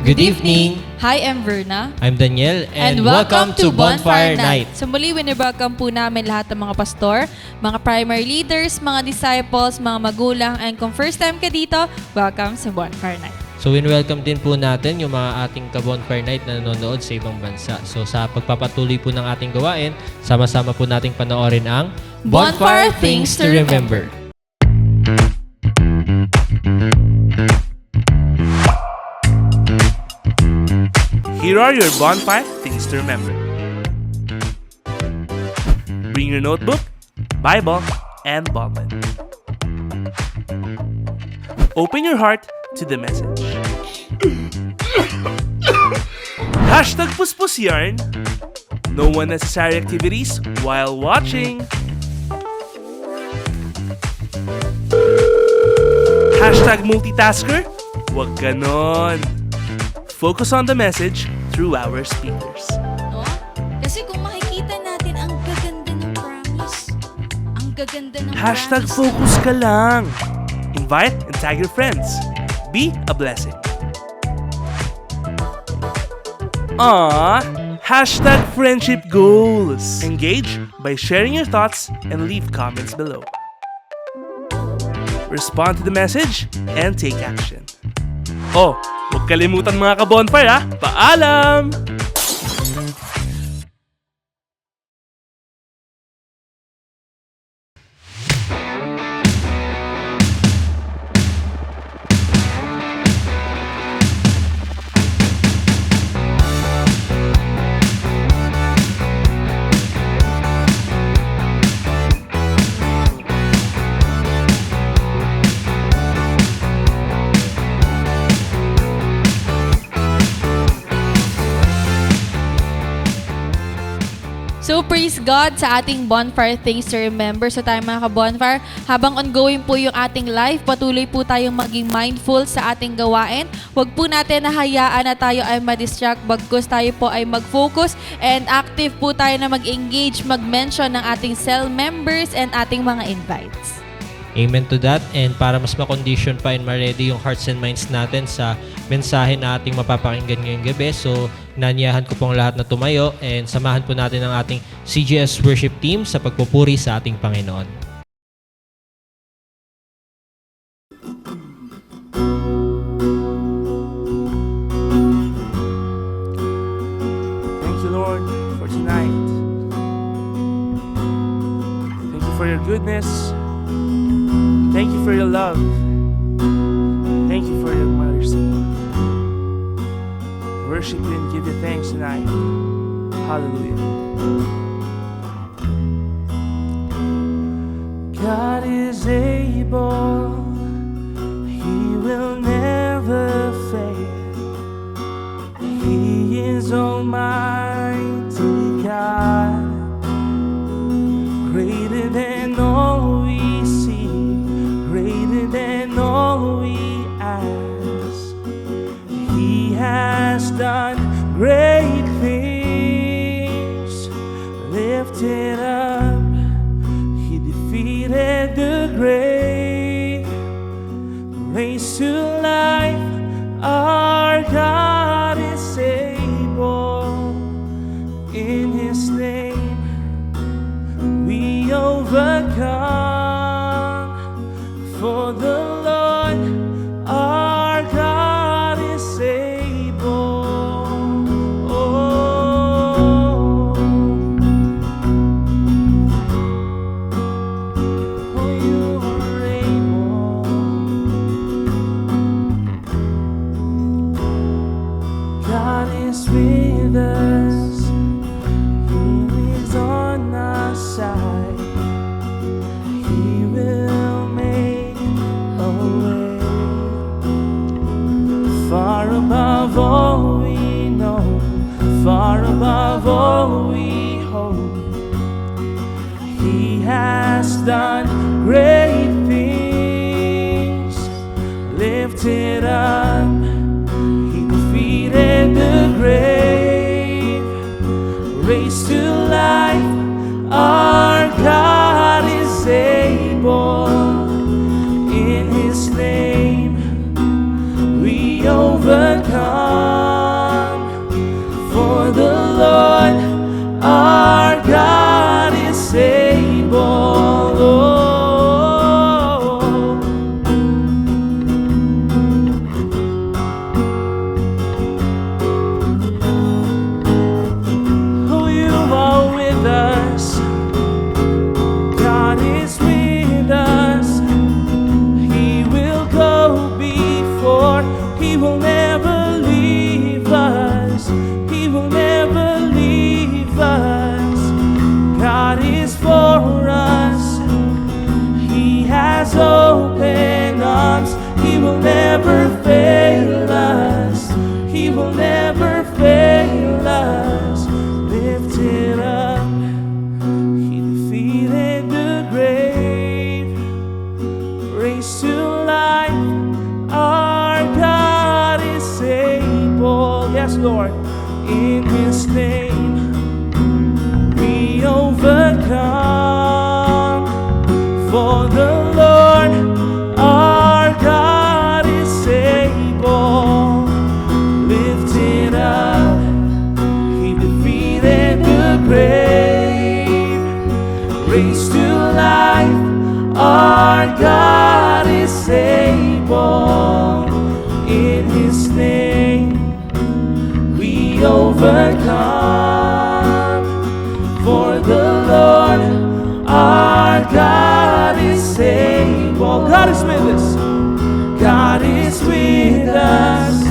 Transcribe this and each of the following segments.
Good evening! Hi, I'm Verna. I'm Daniel and welcome to Bonfire Night. So muli, winwelcome po namin lahat ng mga pastor, mga primary leaders, mga disciples, mga magulang, and kung first time ka dito, welcome sa Bonfire Night. So welcome din po natin yung mga ating ka-Bonfire Night na nanonood sa ibang bansa. So sa pagpapatuloy po ng ating gawain, sama-sama po nating panoorin ang Bonfire Things to Remember. Here are your bonfire things to remember. Bring your notebook, Bible, and ballpen. Open your heart to the message. Hashtag Puspus Yarn. No unnecessary activities while watching. Hashtag multitasker. Wag ganon. Focus on the message through our speakers. No? Kasi kung makikita natin, ang gaganda ng promise. Ang gaganda ng Hashtag promise. focus ka lang. Invite and tag your friends. Be a blessing. Hashtag friendship goals. Engage by sharing your thoughts and leave comments below. Respond to the message and take action. Oh, huwag kalimutan mga ka-bonfire ha. Paalam! So praise God sa ating Bonfire Things to Remember. So tayo mga ka-bonfire, habang ongoing po yung ating life, patuloy po tayong maging mindful sa ating gawain. Huwag po natin nahayaan na tayo ay ma-distract, bagkus tayo po ay mag-focus and active po tayo na mag-engage, mag-mention ng ating cell members and ating mga invites. Amen to that. And para mas ma-condition pa and ma-ready yung hearts and minds natin sa mensahe na ating mapapakinggan ngayong gabi. So, nanyahan ko pong lahat na tumayo and samahan po natin ang ating CGS worship team sa pagpupuri sa ating Panginoon. Thank you, Lord, for tonight. Thank you for your goodness. Thank you for your love. Thank you for your mercy. Worship you and give you thanks tonight. Hallelujah. God is able. He will never fail. He is Almighty God. Greater than all we see. Greater than all we ask. He has done great things. Lifted up, He defeated the grave. Raised to life, our God is able. In His name, we overcome. For the Lord our God is able. Oh, you are able. God is with us. He is on our side. He will make a way. Far above all we know, far above all we hope. He has done great things. Lifted up, He defeated the grave. Raised to life, our God is able. In His name we overcome. Lord. In His name we overcome. For the Lord our God is able. Lift it up. He defeated the grave. Raised to life. Our God is able. In His name we overcome. For the Lord our God is able. God is with us. God is with us.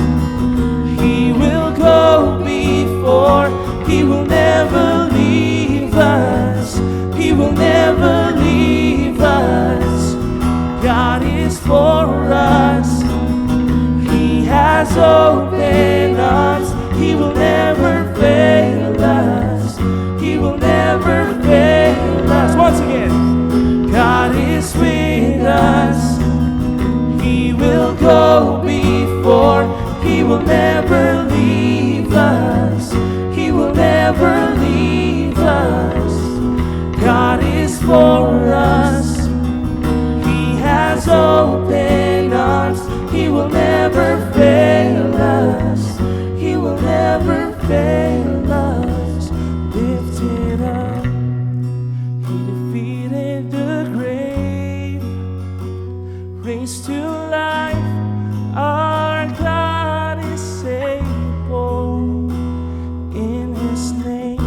He will go before. He will never leave us. He will never leave us. God is for us. He has opened us. He will never fail us. He will never fail us. Once again, God is with us. He will go before. He will never leave us. He will never leave us. God is for us. He has opened us. He will never fail us. He will never fail us. Lift it up. He defeated the grave. Raised to life. Our God is able. In His name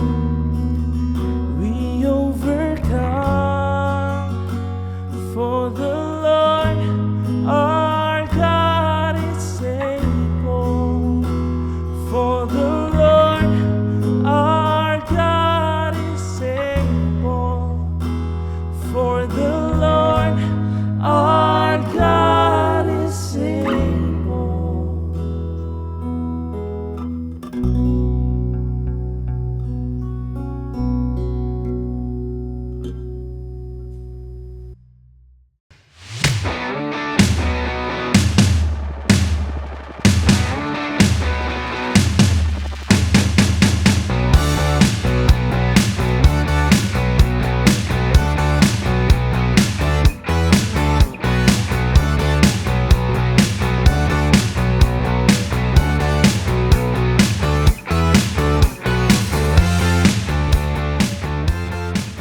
we overcome. For the Lord our God is able. For the Lord our God is able. For the Lord our God is able.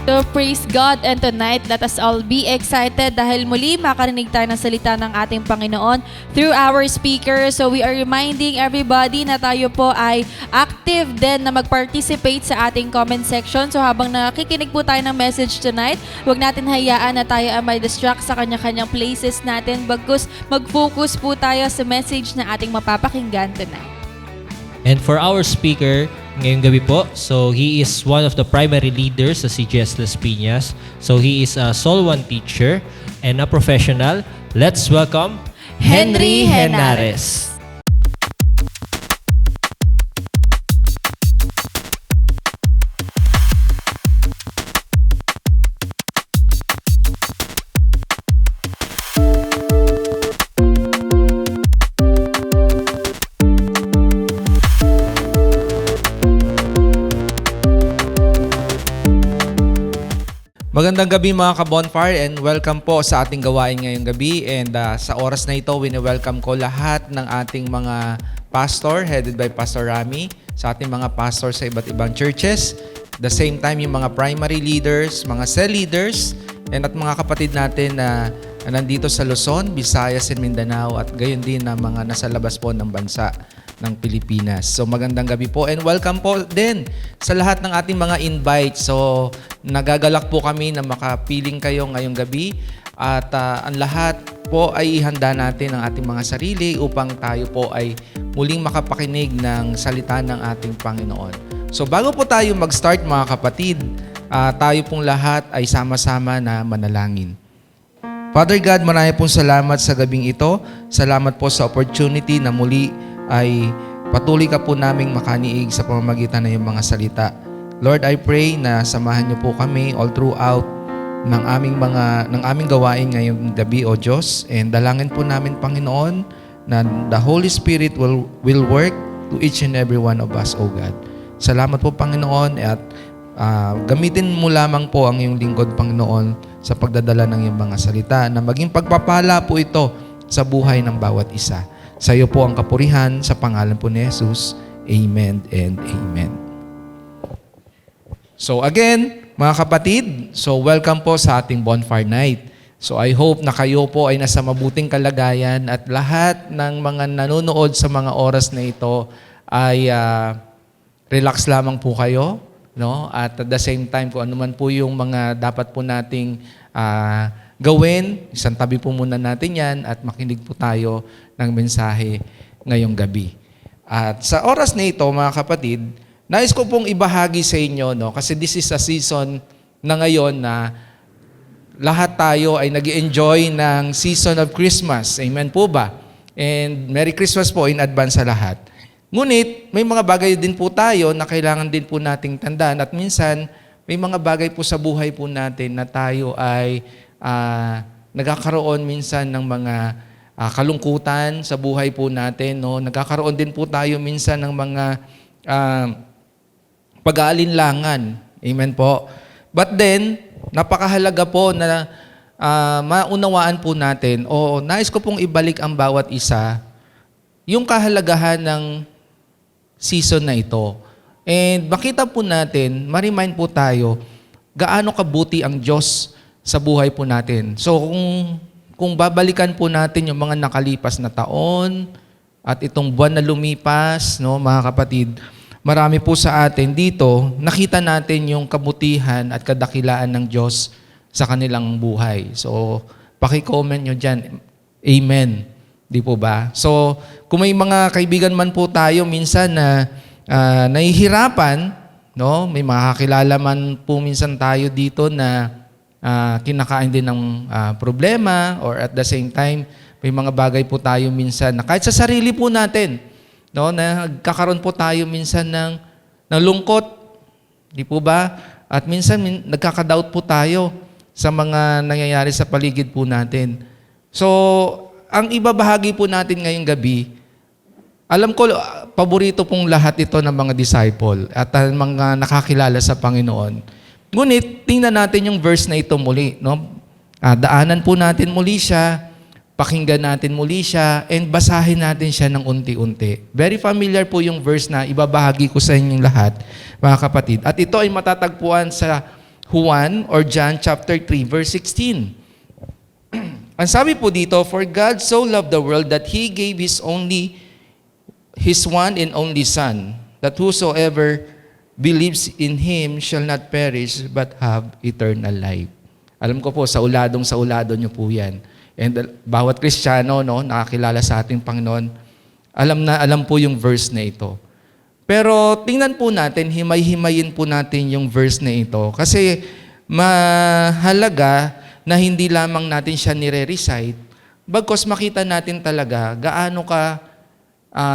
So praise God, and tonight let us all be excited dahil muli makarinig tayo ng salita ng ating Panginoon through our speaker. So we are reminding everybody na tayo po ay active din na mag-participate sa ating comment section. So habang nakikinig po tayo ng message tonight, huwag natin hayaan na tayo ay may distract sa kanya-kanyang places natin, bagkus mag-focus po tayo sa message na ating mapapakinggan tonight. And for our speaker, ngayong gabi po, so he is one of the primary leaders sa CGS Las Piñas. So he is a Soul One teacher and a professional. Let's welcome Henry Henares. Magandang gabi mga ka-Bonfire and welcome po sa ating gawain ngayong gabi. And sa oras na ito, wini-welcome ko lahat ng ating mga pastor headed by Pastor Rami, sa ating mga pastor sa iba't ibang churches. The same time, yung mga primary leaders, mga cell leaders, and at mga kapatid natin na nandito sa Luzon, Visayas, and Mindanao, at gayon din na mga nasa labas po ng bansa ng Pilipinas. So magandang gabi po and welcome po din sa lahat ng ating mga invite. So nagagalak po kami na makapiling kayo ngayong gabi at ang lahat po ay ihanda natin ang ating mga sarili upang tayo po ay muling makapakinig ng salita ng ating Panginoon. So bago po tayo mag-start mga kapatid, tayo pong lahat ay sama-sama na manalangin. Father God, marami pong salamat sa gabing ito. Salamat po sa opportunity na muli ay patuloy ka po naming makaniig sa pamamagitan ng iyong mga salita. Lord, I pray na samahan niyo po kami all throughout ng aming gawain ngayong gabi, O Diyos. And dalangin po namin, Panginoon, na the Holy Spirit will work to each and every one of us, O God. Salamat po, Panginoon, at gamitin mo lamang po ang iyong lingkod, Panginoon, sa pagdadala ng iyong mga salita na maging pagpapala po ito sa buhay ng bawat isa. Sa iyo po ang kapurihan, sa pangalan po ni Jesus. Amen and amen. So again, mga kapatid, so welcome po sa ating bonfire night. So I hope na kayo po ay nasa mabuting kalagayan at lahat ng mga nanonood sa mga oras na ito ay relax lamang po kayo, no? At the same time, kung ano man po yung mga dapat po nating gawin, isang tabi po muna natin yan at makinig po tayo ng mensahe ngayong gabi. At sa oras na ito, mga kapatid, nais ko pong ibahagi sa inyo, no? Kasi this is a season na ngayon na lahat tayo ay nag-enjoy ng season of Christmas. Amen po ba? And Merry Christmas po in advance sa lahat. Ngunit, may mga bagay din po tayo na kailangan din po nating tandaan. At minsan, may mga bagay po sa buhay po natin na tayo ay nagkakaroon minsan ng mga kalungkutan sa buhay po natin. No? Nagkakaroon din po tayo minsan ng mga pag-aalinlangan. Amen po. But then, napakahalaga po na maunawaan po natin o nais ko pong ibalik ang bawat isa yung kahalagahan ng season na ito. And makita po natin, ma-remind po tayo gaano kabuti ang Diyos sa buhay po natin. So kung babalikan po natin yung mga nakalipas na taon at itong buwan na lumipas, no, mga kapatid, marami po sa atin dito, nakita natin yung kabutihan at kadakilaan ng Diyos sa kanilang buhay. So, paki-comment nyo dyan. Amen. Di po ba? So, kung may mga kaibigan man po tayo minsan na nahihirapan, no? May makakilala man po minsan tayo dito na kinakain din ng problema or at the same time, may mga bagay po tayo minsan na kahit sa sarili po natin, no, nagkakaroon po tayo minsan ng lungkot, di po ba? At minsan nagkaka-doubt po tayo sa mga nangyayari sa paligid po natin. So, ang ibabahagi po natin ngayong gabi, alam ko, paborito pong lahat ito ng mga disciple at mga nakakilala sa Panginoon. Ngunit, tingnan natin yung verse na ito muli. No? Daanan po natin muli siya, pakinggan natin muli siya, and basahin natin siya ng unti-unti. Very familiar po yung verse na ibabahagi ko sa inyong lahat, mga kapatid. At ito ay matatagpuan sa Juan or John chapter 3, verse 16. Ang sabi po dito, "For God so loved the world that He gave His one and only Son, that whosoever believes in Him shall not perish but have eternal life." Alam ko po, sa ulado nyo po yan. And bawat Kristiyano, no, nakakilala sa ating Panginoon, alam po yung verse na ito. Pero tingnan po natin, himay-himayin po natin yung verse na ito. Kasi mahalaga na hindi lamang natin siya nire-recite, bagkos makita natin talaga gaano ka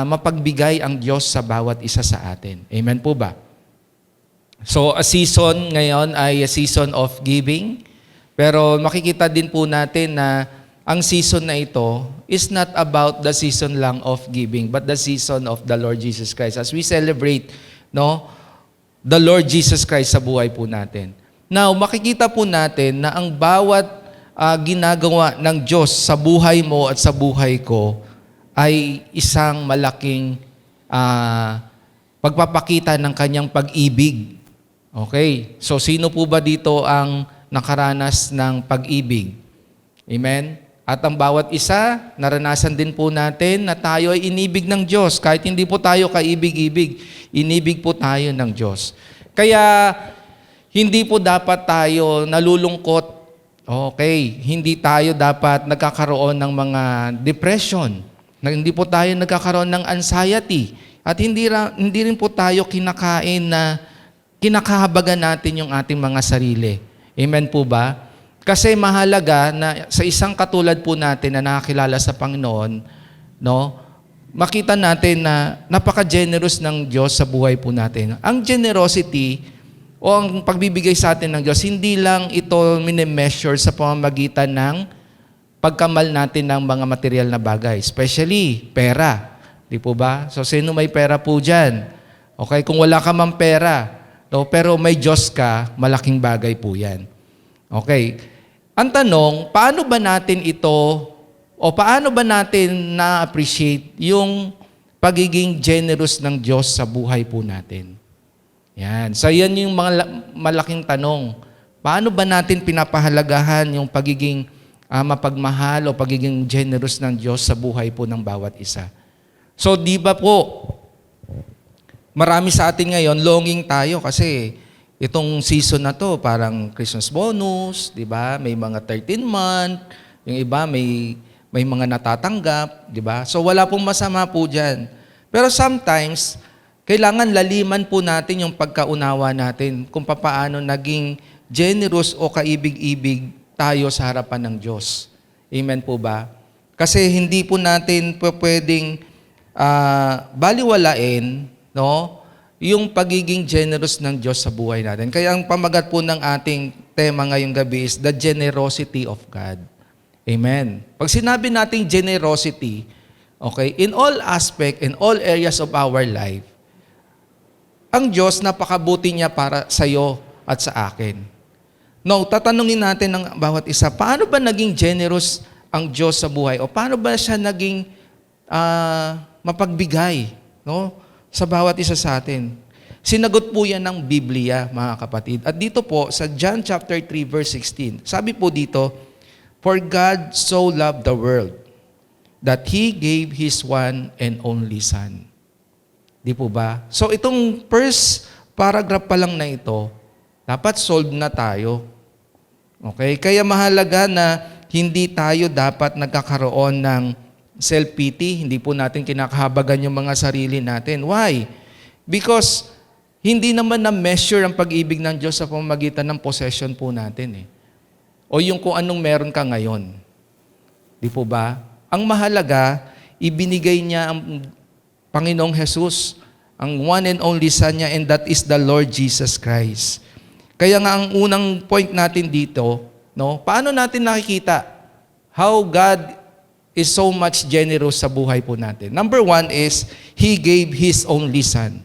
mapagbigay ang Diyos sa bawat isa sa atin. Amen po ba? So, a season ngayon ay a season of giving. Pero makikita din po natin na ang season na ito is not about the season lang of giving, but the season of the Lord Jesus Christ. As we celebrate, no, the Lord Jesus Christ sa buhay po natin. Now, makikita po natin na ang bawat ginagawa ng Diyos sa buhay mo at sa buhay ko ay isang malaking pagpapakita ng kanyang pag-ibig. Okay? So, sino po ba dito ang nakaranas ng pag-ibig? Amen? At ang bawat isa, naranasan din po natin na tayo ay inibig ng Diyos. Kahit hindi po tayo kaibig-ibig, inibig po tayo ng Diyos. Kaya, hindi po dapat tayo nalulungkot. Okay, hindi tayo dapat nagkakaroon ng mga depression. Hindi po tayo nagkakaroon ng anxiety. At hindi rin po tayo kinakain na kinakahabagan natin yung ating mga sarili. Amen po ba? Kasi mahalaga na sa isang katulad po natin na nakakilala sa Panginoon, no, makita natin na napaka-generous ng Diyos sa buhay po natin. Ang generosity o ang pagbibigay sa atin ng Diyos, hindi lang ito mini-measure sa pamamagitan ng pagkamal natin ng mga material na bagay, especially pera. Di po ba? So sino may pera po dyan? Okay, kung wala ka mang pera, no, pero may Diyos ka, malaking bagay po yan. Okay. Ang tanong, paano ba natin ito, o paano ba natin na-appreciate yung pagiging generous ng Diyos sa buhay po natin? Yan. So yan yung mga malaking tanong. Paano ba natin pinapahalagahan yung pagiging mapagmahal o pagiging generous ng Diyos sa buhay po ng bawat isa? So di ba po, marami sa atin ngayon, longing tayo kasi itong season na to, parang Christmas bonus, di ba? May mga 13-month, yung iba may mga natatanggap, di ba? So wala pong masama po dyan. Pero sometimes, kailangan laliman po natin yung pagkaunawa natin kung paano naging generous o kaibig-ibig tayo sa harapan ng Diyos. Amen po ba? Kasi hindi po natin pwedeng baliwalain, no, yung pagiging generous ng Diyos sa buhay natin. Kaya ang pamagat po ng ating tema ngayong gabi is the generosity of God. Amen. Pag sinabi nating generosity, okay, in all aspect, in all areas of our life, ang Diyos napakabuti niya para sa iyo at sa akin. No, tatanungin natin ng bawat isa, paano ba naging generous ang Diyos sa buhay? O paano ba siya naging mapagbigay, no, sa bawat isa sa atin? Sinagot po yan ng Biblia, mga kapatid. At dito po, sa John chapter 3, verse 16, sabi po dito, "For God so loved the world, that He gave His one and only Son." Di po ba? So itong first paragraph pa lang na ito, dapat solved na tayo. Okay? Kaya mahalaga na hindi tayo dapat nagkakaroon ng self-pity, hindi po natin kinakahabagan yung mga sarili natin. Why? Because hindi naman na-measure ang pag-ibig ng Diyos sa pamamagitan ng possession po natin. O yung kung anong meron ka ngayon. Di po ba? Ang mahalaga, ibinigay niya ang Panginoong Jesus, ang one and only Son niya, and that is the Lord Jesus Christ. Kaya nga ang unang point natin dito, no, paano natin nakikita how God is so much generous sa buhay po natin? Number one is, He gave His only Son.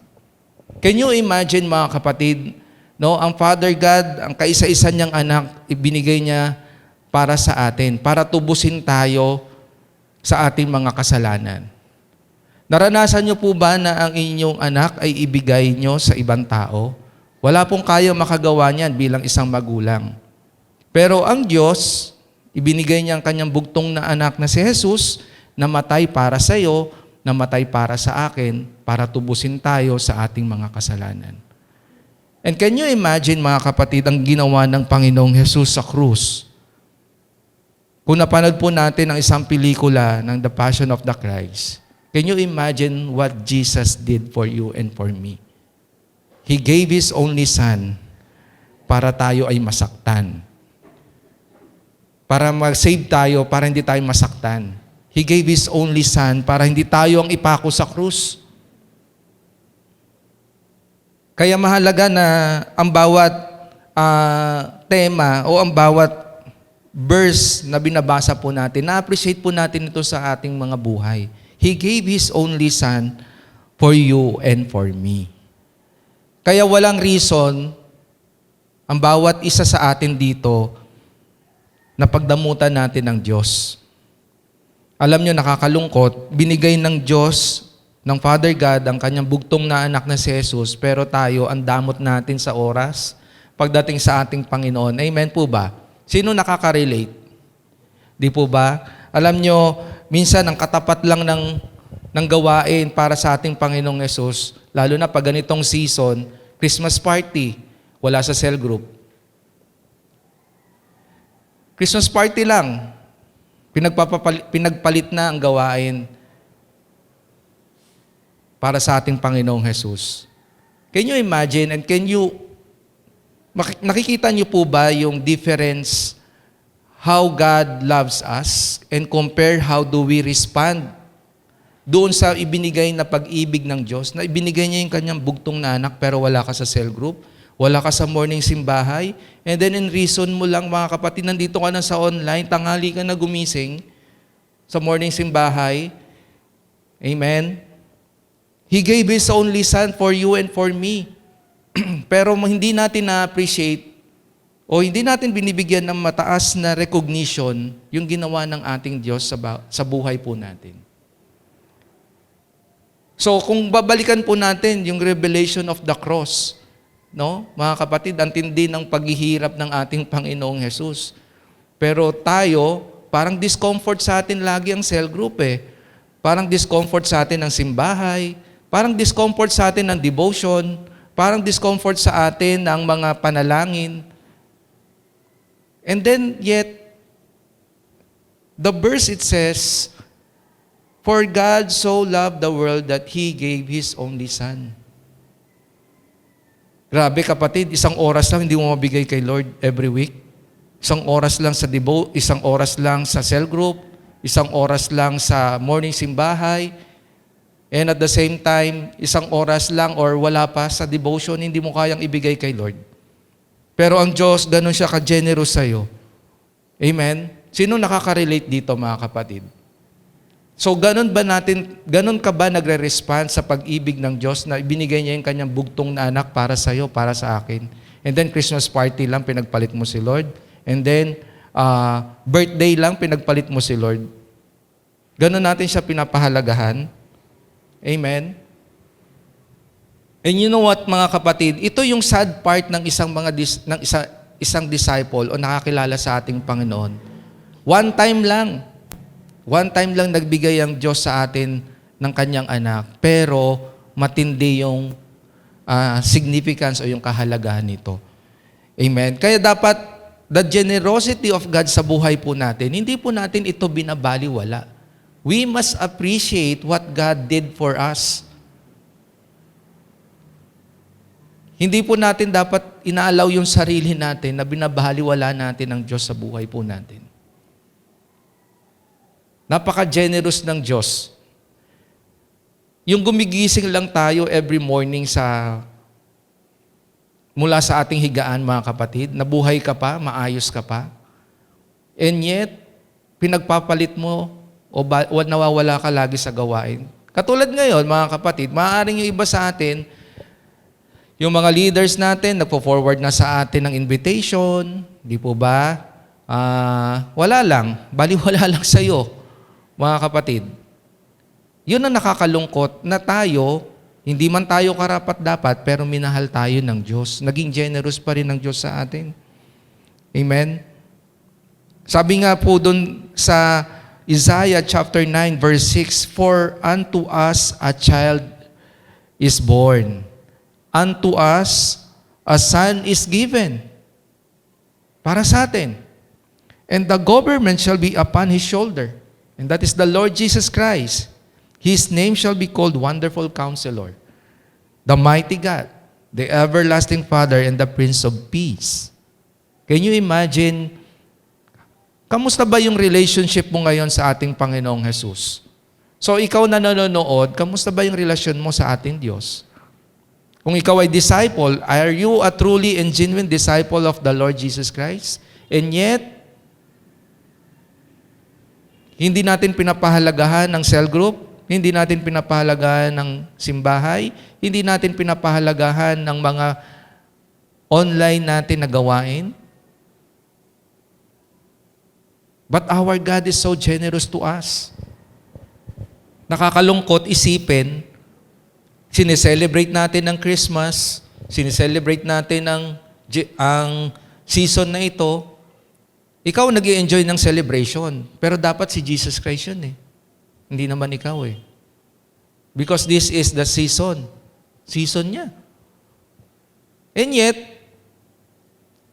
Can you imagine, mga kapatid, no, ang Father God, ang kaisa-isa niyang anak, ibinigay niya para sa atin, para tubusin tayo sa ating mga kasalanan. Naranasan niyo po ba na ang inyong anak ay ibigay niyo sa ibang tao? Wala pong kaya makagawa niyan bilang isang magulang. Pero ang Diyos, ibinigay niya ang kanyang bugtong na anak na si Jesus, namatay para sa iyo, namatay para sa akin, para tubusin tayo sa ating mga kasalanan. And can you imagine, mga kapatid, ang ginawa ng Panginoong Jesus sa krus? Kung napanood po natin ang isang pelikula ng The Passion of the Christ, can you imagine what Jesus did for you and for me? He gave His only Son para tayo ay masaktan. Para mag-save tayo, para hindi tayo masaktan. He gave His only Son para hindi tayo ang ipako sa krus. Kaya mahalaga na ang bawat tema o ang bawat verse na binabasa po natin, na-appreciate po natin ito sa ating mga buhay. He gave His only Son for you and for me. Kaya walang reason ang bawat isa sa atin dito na pagdamutan natin ng Diyos. Alam nyo, nakakalungkot, binigay ng Diyos, ng Father God, ang kanyang bugtong na anak na si Jesus, pero tayo, ang damot natin sa oras, pagdating sa ating Panginoon. Amen po ba? Sino nakaka-relate? Di po ba? Alam nyo, minsan ang katapat lang ng gawain para sa ating Panginoong Jesus, lalo na pag ganitong season, Christmas party, wala sa cell group. Christmas party lang, pinagpalit na ang gawain para sa ating Panginoong Jesus. Can you imagine and nakikita niyo po ba yung difference how God loves us and compare how do we respond doon sa ibinigay na pag-ibig ng Diyos, na ibinigay niya yung kanyang bugtong na anak pero wala ka sa cell group, wala ka sa morning simbahay, and then in reason mo lang, mga kapatid, nandito ka na sa online, tanghali ka na gumising sa morning simbahay. Amen? He gave His only Son for you and for me. Pero hindi natin na-appreciate o hindi natin binibigyan ng mataas na recognition yung ginawa ng ating Diyos sa buhay po natin. So kung babalikan po natin yung revelation of the cross, no? Mga kapatid, ang tindi ng paghihirap ng ating Panginoong Jesus. Pero tayo, parang discomfort sa atin lagi ang cell group eh. Parang discomfort sa atin ang simbahay, parang discomfort sa atin ang devotion, parang discomfort sa atin ang mga panalangin. And then yet, the verse it says, "For God so loved the world that He gave His only Son." Grabe kapatid, isang oras lang hindi mo mabigay kay Lord every week. Isang oras lang sa isang oras lang sa cell group, isang oras lang sa morning simbahay, and at the same time, isang oras lang or wala pa sa devotion, hindi mo kayang ibigay kay Lord. Pero ang Diyos, ganun siya ka-generous sa'yo. Amen? Sino nakaka-relate dito mga kapatid? So ganun ka ba nagre-respond sa pag-ibig ng Diyos na ibinigay niya yung kanyang bugtong na anak para sa'yo, para sa akin? And then Christmas party lang, pinagpalit mo si Lord. And then, birthday lang, pinagpalit mo si Lord. Ganun natin siya pinapahalagahan. Amen? And you know what, mga kapatid, ito yung sad part ng isang disciple o nakakilala sa ating Panginoon. One time lang nagbigay ang Diyos sa atin ng kanyang anak, pero matindi yung significance o yung kahalagahan nito. Amen? Kaya dapat, the generosity of God sa buhay po natin, hindi po natin ito binabaliwala. We must appreciate what God did for us. Hindi po natin dapat inaalaw yung sarili natin na binabaliwala natin ang Diyos sa buhay po natin. Napaka-generous ng Diyos. Yung gumigising lang tayo every morning mula sa ating higaan, mga kapatid, nabuhay ka pa, maayos ka pa, and yet, pinagpapalit mo o nawawala ka lagi sa gawain. Katulad ngayon, mga kapatid, maaaring yung iba sa atin, yung mga leaders natin, nagpo-forward na sa atin ng invitation, di po ba? Wala lang, baliwala lang sa'yo, mga kapatid. Yun ang nakakalungkot na tayo, hindi man tayo karapat-dapat, pero minahal tayo ng Diyos. Naging generous pa rin ng Diyos sa atin. Amen? Sabi nga po dun sa Isaiah chapter 9 verse 6, "For unto us a child is born, unto us a son is given." Para sa atin. "And the government shall be upon His shoulder." And that is the Lord Jesus Christ. "His name shall be called Wonderful Counselor, the Mighty God, the Everlasting Father, and the Prince of Peace." Can you imagine, kamusta ba yung relationship mo ngayon sa ating Panginoong Jesus? So ikaw na nanonood, kamusta ba yung relasyon mo sa ating Diyos? Kung ikaw ay disciple, are you a truly and genuine disciple of the Lord Jesus Christ? And yet, hindi natin pinapahalagahan ng cell group, hindi natin pinapahalagahan ng simbahay, hindi natin pinapahalagahan ng mga online natin na gawain. But our God is so generous to us. Nakakalungkot isipin, sineselebrate natin ang Christmas, sineselebrate natin ang season na ito. Ikaw nag-i-enjoy ng celebration, pero dapat si Jesus Christ yun eh. Hindi naman ikaw eh. Because this is the season. Season niya. And yet,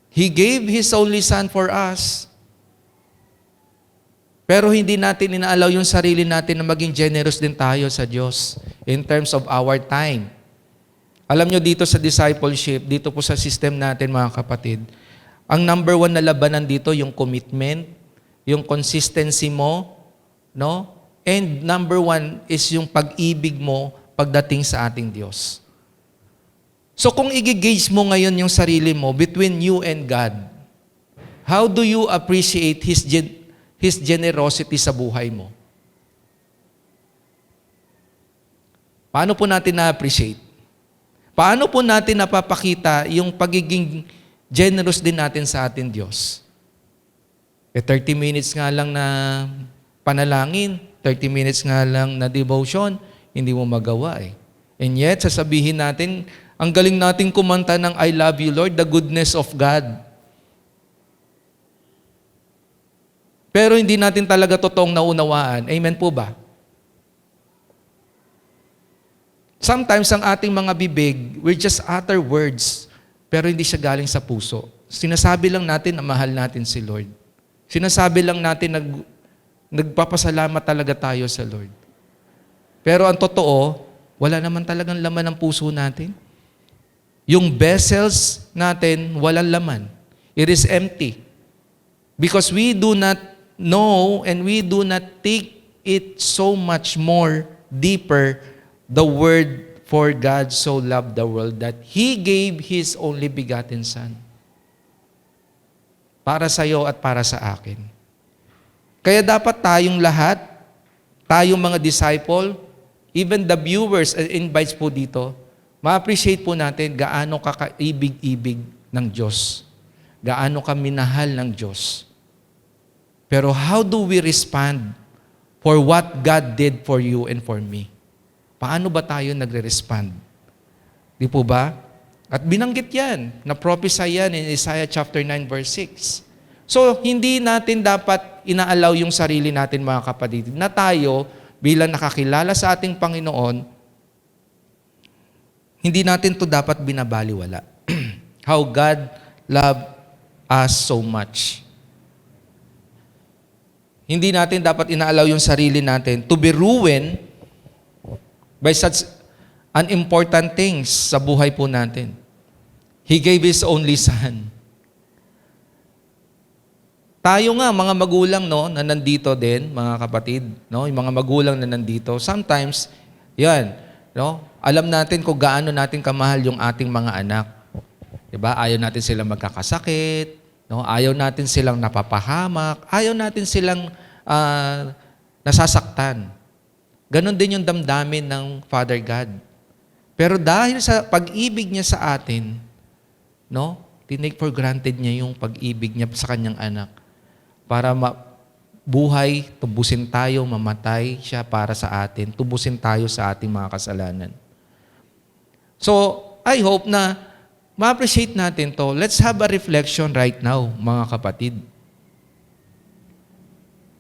He gave His only Son for us. Pero hindi natin inaalaw yung sarili natin na maging generous din tayo sa Diyos in terms of our time. Alam nyo dito sa discipleship, dito po sa system natin mga kapatid, ang number 1 na labanan dito yung commitment, yung consistency mo, no? And number 1 is yung pag-ibig mo pagdating sa ating Diyos. So kung i-gauge mo ngayon yung sarili mo between you and God, how do you appreciate His generosity sa buhay mo? Paano po natin na-appreciate? Paano po natin napapakita yung pagiging generous din natin sa ating Diyos? 30 minutes nga lang na panalangin, 30 minutes nga lang na devotion, hindi mo magawa eh. And yet, sasabihin natin, ang galing natin kumanta ng I love you, Lord, the goodness of God. Pero hindi natin talaga totoong naunawaan. Amen po ba? Sometimes ang ating mga bibig, we just utter words, pero hindi siya galing sa puso. Sinasabi lang natin na mahal natin si Lord. Sinasabi lang natin na nagpapasalamat talaga tayo sa Lord. Pero ang totoo, wala naman talagang laman ng puso natin. Yung vessels natin, walang laman. It is empty. Because we do not know and we do not take it so much more deeper, the word, for God so loved the world that He gave His only begotten Son. Para sa iyo at para sa akin. Kaya dapat tayong lahat, tayong mga disciple, even the viewers and invites po dito, ma-appreciate po natin gaano ka kaibig-ibig ng Diyos. Gaano ka minahal ng Diyos. Pero how do we respond for what God did for you and for me? Paano ba tayo nagre-respond? Di po ba? At binanggit yan, na-prophesy yan in Isaiah chapter 9 verse 6. So, hindi natin dapat inaalaw yung sarili natin mga kapatid, na tayo bilang nakakilala sa ating Panginoon, hindi natin to dapat binabaliwala. How God loved us so much. Hindi natin dapat inaalaw yung sarili natin to be ruined by such unimportant things sa buhay po natin. He gave His only Son. Tayo nga, mga magulang, no, na nandito din, mga kapatid, no, yung mga magulang na nandito, sometimes, yan, no, alam natin kung gaano natin kamahal yung ating mga anak. Diba? Ayaw natin silang magkakasakit, no, ayaw natin silang napapahamak, ayaw natin silang nasasaktan. Ganon din yung damdamin ng Father God. Pero dahil sa pag-ibig niya sa atin, no, tinake for granted niya yung pag-ibig niya sa kanyang anak. Para buhay, tubusin tayo, mamatay siya para sa atin, tubusin tayo sa ating mga kasalanan. So, I hope na ma-appreciate natin to. Let's have a reflection right now, mga kapatid.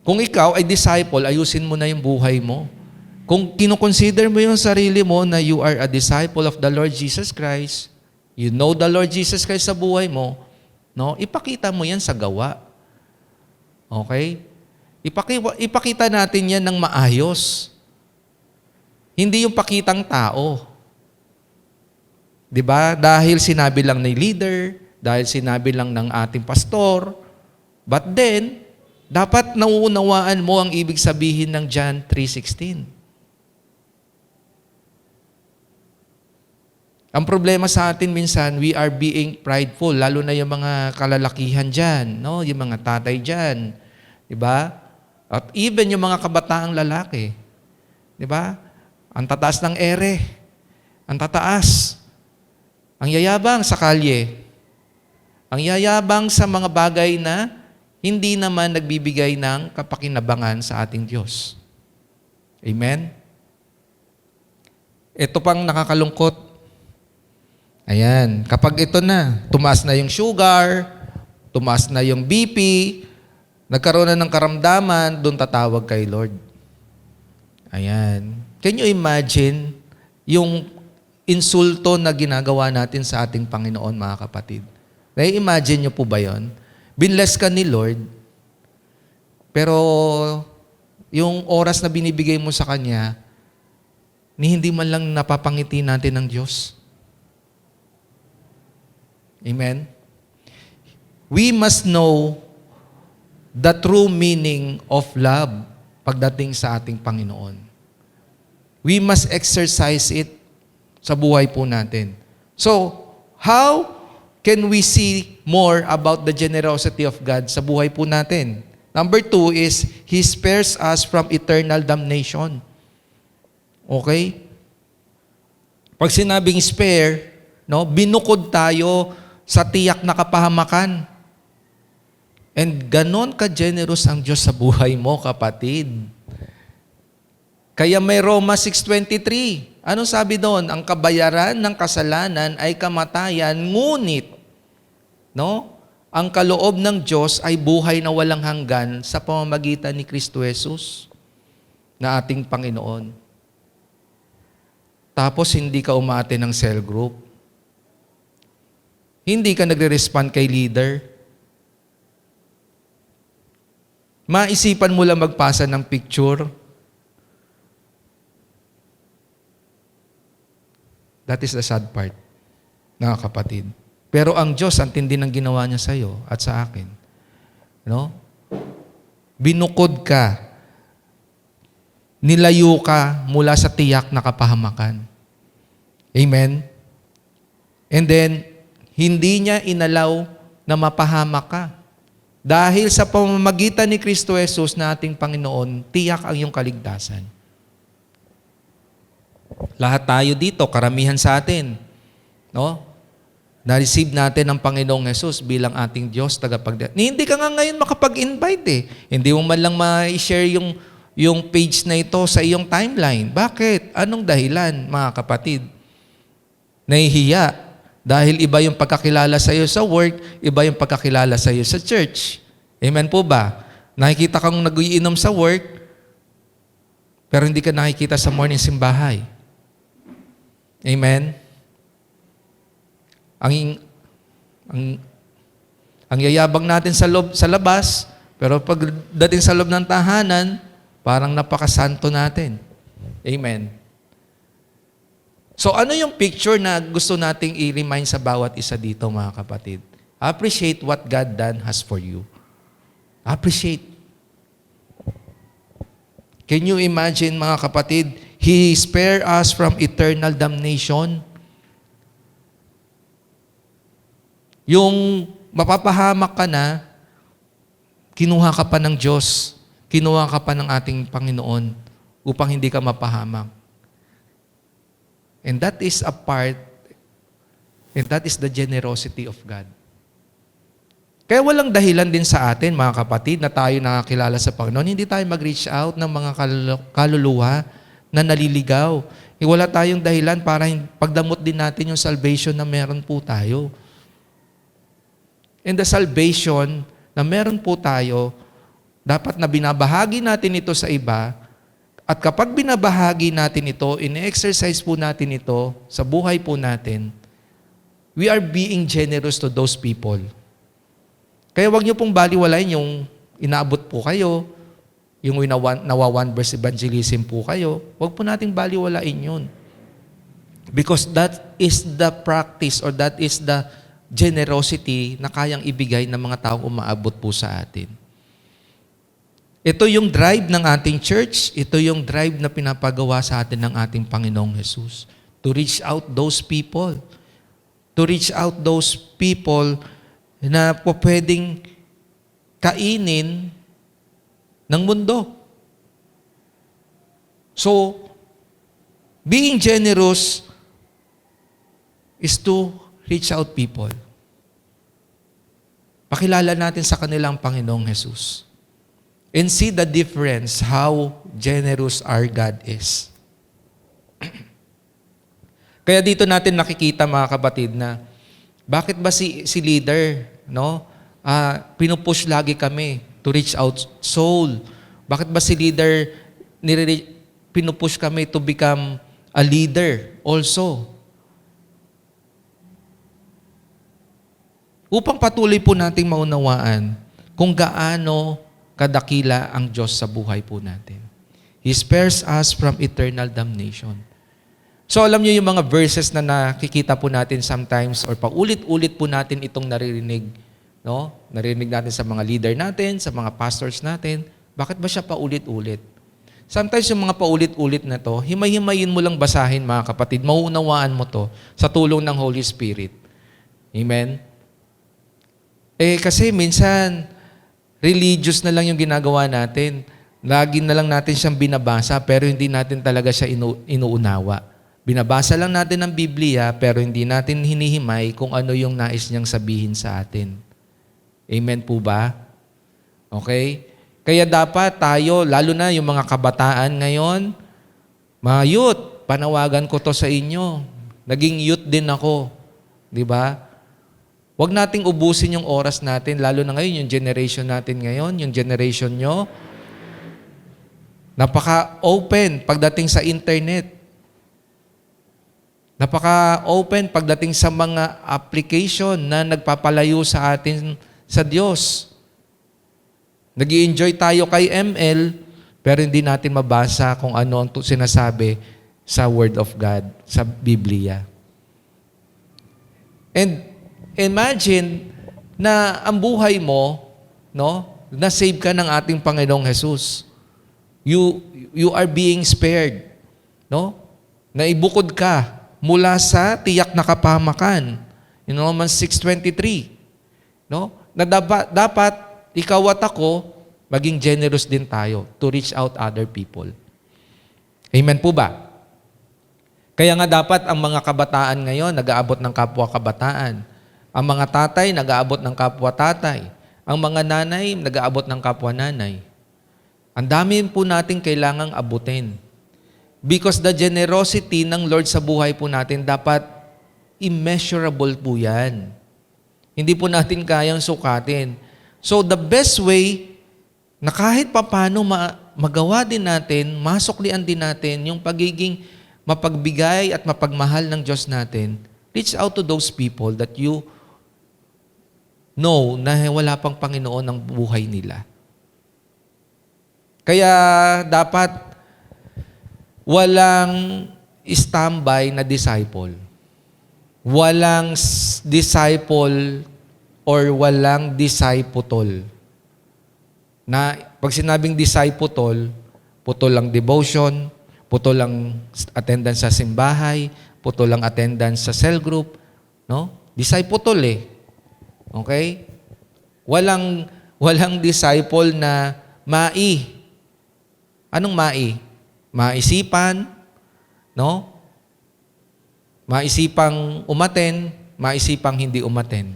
Kung ikaw ay disciple, ayusin mo na yung buhay mo. Kung kinoconsider mo yung sarili mo na you are a disciple of the Lord Jesus Christ, you know the Lord Jesus Christ sa buhay mo, no? Ipakita mo yan sa gawa. Okay? Ipakita natin yan ng maayos. Hindi yung pakitang tao. 'Di ba? Dahil sinabi lang ng leader, dahil sinabi lang ng ating pastor, but then, dapat nauunawaan mo ang ibig sabihin ng John 3:16. Ang problema sa atin minsan, we are being prideful, lalo na yung mga kalalakihan dyan, no? Yung mga tatay dyan. Diba? At even yung mga kabataang lalaki. Diba? Ang tataas ng ere. Ang tataas. Ang yayabang sa kalye. Ang yayabang sa mga bagay na hindi naman nagbibigay ng kapakinabangan sa ating Diyos. Amen? Ito pang nakakalungkot. Ayan, kapag ito na, tumaas na yung sugar, tumaas na yung BP, nagkaroon na ng karamdaman, doon tatawag kay Lord. Ayan. Can you imagine yung insulto na ginagawa natin sa ating Panginoon, mga kapatid? Nai-imagine nyo po ba yun? Binless ka ni Lord, pero yung oras na binibigay mo sa Kanya, ni hindi man lang napapangiti natin ng Diyos. Amen? We must know the true meaning of love pagdating sa ating Panginoon. We must exercise it sa buhay po natin. So, how can we see more about the generosity of God sa buhay po natin? Number 2 is, He spares us from eternal damnation. Okay? Pag sinabing spare, no, binukod tayo sa tiyak na kapahamakan. And ganon ka-generous ang Diyos sa buhay mo, kapatid. Kaya may Roma 6:23. Ano sabi doon? Ang kabayaran ng kasalanan ay kamatayan, ngunit, no, ang kaloob ng Diyos ay buhay na walang hanggan sa pamamagitan ni Kristo Jesus na ating Panginoon. Tapos hindi ka umate ng cell group. Hindi ka nagre-respond kay leader. Maisipan mo lang magpasa ng picture. That is the sad part, mga kapatid. Pero ang Diyos, ang tindi ng ginawa niya sa iyo at sa akin. No? Binukod ka. Nilayo ka mula sa tiyak na kapahamakan. Amen? And then, hindi niya inalaw na mapahamak ka. Dahil sa pamamagitan ni Kristo Jesus na ating Panginoon, tiyak ang iyong kaligtasan. Lahat tayo dito, karamihan sa atin, no? Na-receive natin ang Panginoong Jesus bilang ating Diyos, tagapagligtas. Hindi ka nga ngayon makapag-invite eh. Hindi mo man lang ma-share yung page na ito sa iyong timeline. Bakit? Anong dahilan, mga kapatid? Nahihiya. Dahil iba yung pagkakilala sa iyo sa work, iba yung pagkakilala sa iyo sa church. Amen po ba? Nakikita kang nag-iinom sa work, pero hindi ka nakikita sa morning simbahay. Amen? Ang yayabang natin sa labas, pero pagdating sa loob ng tahanan, parang napakasanto natin. Amen? So ano yung picture na gusto nating i-remind sa bawat isa dito, mga kapatid? Appreciate what God done has for you. Appreciate. Can you imagine, mga kapatid, He spared us from eternal damnation. Yung mapapahamak ka na, kinuha ka pa ng Diyos, kinuha ka pa ng ating Panginoon upang hindi ka mapahamak. And that is a part, and that is the generosity of God. Kaya walang dahilan din sa atin, mga kapatid, na tayo nakakilala sa Panginoon, hindi tayo mag-reach out ng mga kaluluwa na naliligaw. Wala tayong dahilan para pagdamot din natin yung salvation na meron po tayo. And the salvation na meron po tayo, dapat na binabahagi natin ito sa iba. At kapag binabahagi natin ito, in-exercise po natin ito sa buhay po natin, we are being generous to those people. Kaya wag niyo pong baliwalain yung inaabot po kayo, yung nawa one verse evangelism po kayo, wag po nating baliwalain yun. Because that is the practice or that is the generosity na kayang ibigay ng mga taong umaabot po sa atin. Ito yung drive ng ating church. Ito yung drive na pinapagawa sa atin ng ating Panginoong Jesus. To reach out those people. To reach out those people na po pwedeng kainin ng mundo. So, being generous is to reach out people. Pakilala natin sa kanilang Panginoong Jesus. And see the difference how generous our God is. Kaya dito natin nakikita, mga kapatid, na bakit ba si leader, no? Pinupush lagi kami to reach out soul. Bakit ba si leader pinupush kami to become a leader also? Upang patuloy po nating maunawaan kung gaano kadakila ang Diyos sa buhay po natin. He spares us from eternal damnation. So alam niyo yung mga verses na nakikita po natin sometimes or paulit-ulit po natin itong naririnig, no? Naririnig natin sa mga leader natin, sa mga pastors natin. Bakit ba siya paulit-ulit? Sometimes yung mga paulit-ulit na to, himay-himayin mo lang basahin, mga kapatid. Mauunawaan mo to sa tulong ng Holy Spirit. Amen? Kasi minsan, religious na lang yung ginagawa natin. Lagi na lang natin siyang binabasa pero hindi natin talaga siya inuunawa. Binabasa lang natin ang Biblia pero hindi natin hinihimay kung ano yung nais niyang sabihin sa atin. Amen po ba? Okay? Kaya dapat tayo, lalo na yung mga kabataan ngayon, mga youth, panawagan ko to sa inyo. Naging youth din ako. Di ba? Huwag nating ubusin yung oras natin, lalo na ngayon, yung generation natin ngayon, yung generation nyo, napaka-open pagdating sa internet. Napaka-open pagdating sa mga application na nagpapalayo sa atin sa Diyos. Nag-i-enjoy tayo kay ML, pero hindi natin mabasa kung ano ang sinasabi sa Word of God, sa Biblia. And imagine na ang buhay mo, no, na-save ka ng ating Panginoong Jesus. You are being spared, no? Naibukod ka mula sa tiyak na kapahamakan. In Romans 6:23, no? Na dapat ikaw at ako maging generous din tayo to reach out other people. Amen po ba? Kaya nga dapat ang mga kabataan ngayon nag-aabot ng kapwa kabataan. Ang mga tatay nag-aabot ng kapwa tatay. Ang mga nanay nag-aabot ng kapwa nanay. Ang dami po natin kailangang abutin. Because the generosity ng Lord sa buhay po natin dapat immeasurable po yan. Hindi po natin kayang sukatin. So the best way na kahit papano magawa din natin, masuklian din natin yung pagiging mapagbigay at mapagmahal ng Diyos natin, reach out to those people that you know na wala pang Panginoon ang buhay nila. Kaya dapat walang standby na disciple. Walang disciple or walang disciputol. Na pag sinabing disciputol, putol ang devotion, putol ang attendance sa simbahay, putol ang attendance sa cell group, no? Disciputol eh. Okay? Walang disciple na Anong maisipan, no? Maisipang umaten, maisipang hindi umaten.